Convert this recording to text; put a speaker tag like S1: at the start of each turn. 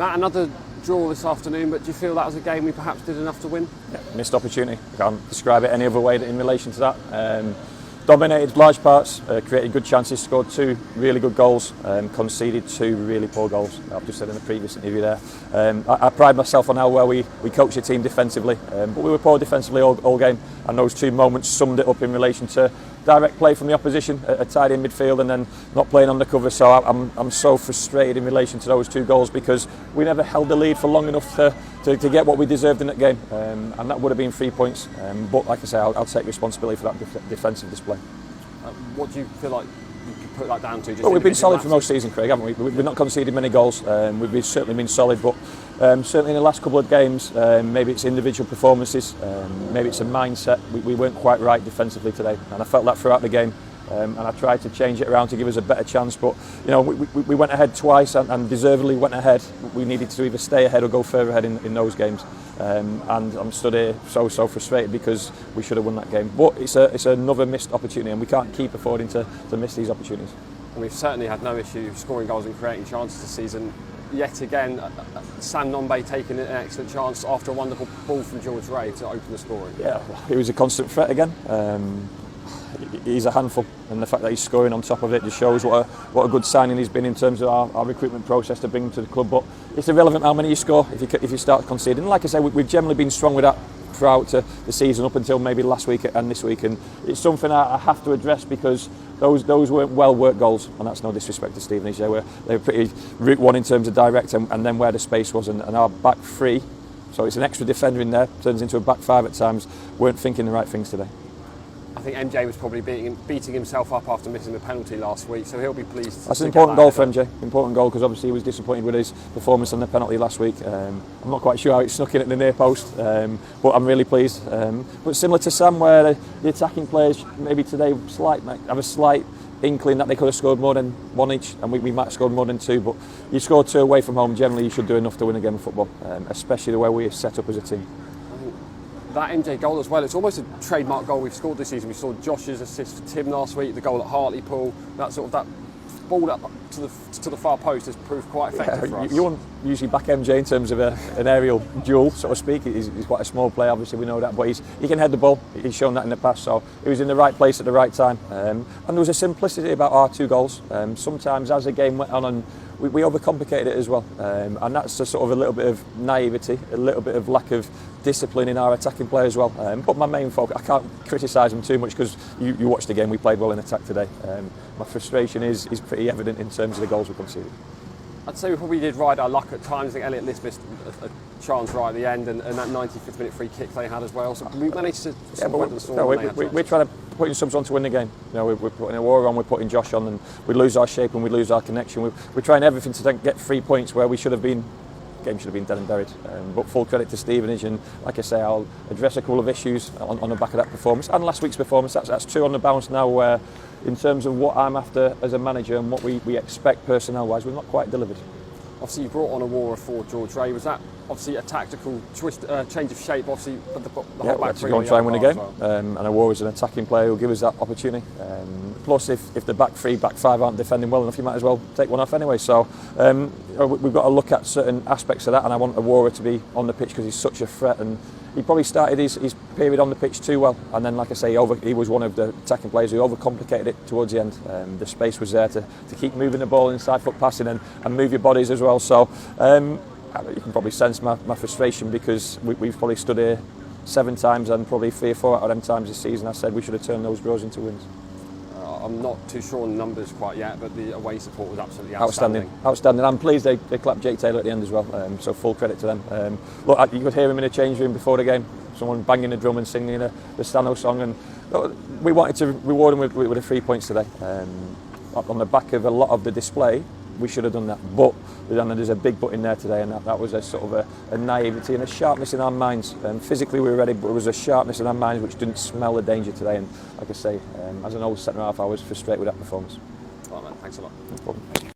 S1: Matt, another draw this afternoon, but do you feel that was a game we perhaps did enough to win?
S2: Yeah, missed opportunity. I can't describe it any other way in relation to that. Dominated large parts, created good chances, scored 2 really good goals, conceded 2 really poor goals. I've just said in the previous interview there. I pride myself on how well we coached the team defensively, but we were poor defensively all game, and those 2 moments summed it up in relation to direct play from the opposition, a tight in midfield, and then not playing on the cover. So I'm so frustrated in relation to those 2 goals because we never held the lead for long enough to get what we deserved in that game, and that would have been 3 points. But like I say, I'll take responsibility for that defensive display.
S1: What do you feel like you could put that down to?
S2: Well, we've been solid for most season, Craig, haven't we? We've not conceded many goals. We've certainly been solid, but certainly in the last couple of games, maybe it's individual performances, maybe it's a mindset. We weren't quite right defensively today, and I felt that throughout the game. And I tried to change it around to give us a better chance, but you know, we went ahead twice and deservedly went ahead. We needed to either stay ahead or go further ahead in those games, and I'm stood here so frustrated because we should have won that game. But it's another missed opportunity, and we can't keep affording to miss these opportunities.
S1: And we've certainly had no issue scoring goals and creating chances this season. Yet again, Sam Nombe taking an excellent chance after a wonderful ball from George Ray to open the scoring.
S2: Yeah, he was a constant threat again. He's a handful, and the fact that he's scoring on top of it just shows what a good signing he's been in terms of our recruitment process to bring him to the club. But it's irrelevant how many you score if you start conceding. And like I say, we've generally been strong with that throughout the season up until maybe last week and this week, and it's something I have to address because those weren't well worked goals, and that's no disrespect to Stevenage. They were pretty route one in terms of direct and then where the space was, and our back 3, so it's an extra defender in there, turns into a back 5 at times, weren't thinking the right things today.
S1: I think MJ was probably beating himself up after missing the penalty last week, so he'll be pleased.
S2: That's an important goal for MJ. Important goal because obviously he was disappointed with his performance on the penalty last week. I'm not quite sure how it snuck in at the near post, but I'm really pleased. But similar to Sam, where the attacking players maybe today have a slight inkling that they could have scored more than 1 each, and we might have scored more than 2. But you score 2 away from home, generally you should do enough to win a game of football, especially the way we're set up as a team.
S1: That MJ goal as well, it's almost a trademark goal we've scored this season. We saw Josh's assist for Tim last week, the goal at Hartlepool, that ball up to the far post has proved quite effective for us.
S2: You won't usually back MJ in terms of an aerial duel, so to speak. He's quite a small player, obviously we know that, but he can head the ball. He's shown that in the past, so he was in the right place at the right time. And there was a simplicity about our 2 goals. Sometimes as the game went on, and we overcomplicated it as well, and that's a sort of a little bit of naivety, a little bit of lack of discipline in our attacking play as well. But my main focus, I can't criticise them too much because you watched the game, we played well in attack today. My frustration is pretty evident in terms of the goals we conceded.
S1: I'd say we probably did ride our luck at times. I think Elliot Liss missed a chance right at the end, and that 95th minute free kick they had as well. So we managed to we're trying to put in subs on to win the game. You know, we're putting Aurora on, we're putting Josh on, and we lose our shape and we lose our connection. We're trying everything to get 3 points where we should have been. Game should have been dead and buried, but full credit to Stevenage, and like I say, I'll address a couple of issues on the back of that performance and last week's performance. That's 2 on the bounce now, where in terms of what I'm after as a manager and what we expect personnel wise, we've not quite delivered. Obviously you brought on Aurora for George Ray. Was that obviously a tactical twist, change of shape, obviously, but the whole back 3
S2: to go and try and win a game,
S1: well.
S2: And Aurora's an attacking player who'll give us that opportunity. Plus if the back 3, back 5 aren't defending well enough, you might as well take one off anyway. So we've got to look at certain aspects of that, and I want Aurora to be on the pitch because he's such a threat, and he probably started his period on the pitch too well, and then like I say, he was one of the attacking players who overcomplicated it towards the end. The space was there to keep moving the ball inside foot passing and move your bodies as well. So you can probably sense my frustration because we've probably stood here 7 times, and probably 3 or 4 out of them times this season I said we should have turned those draws into wins.
S1: I'm not too sure on the numbers quite yet, but the away support was absolutely outstanding.
S2: I'm pleased they clapped Jake Taylor at the end as well, so full credit to them. Look, you could hear him in the change room before the game, someone banging the drum and singing the Stano song, and we wanted to reward him with the 3 points today. On the back of a lot of the display, we should have done that, but there's a big but in there today, and that was a sort of a naivety and a sharpness in our minds. Physically we were ready, but there was a sharpness in our minds which didn't smell the danger today, and like I say, as an old centre half I was frustrated with that performance.
S1: All right, man, thanks a lot.
S2: No problem.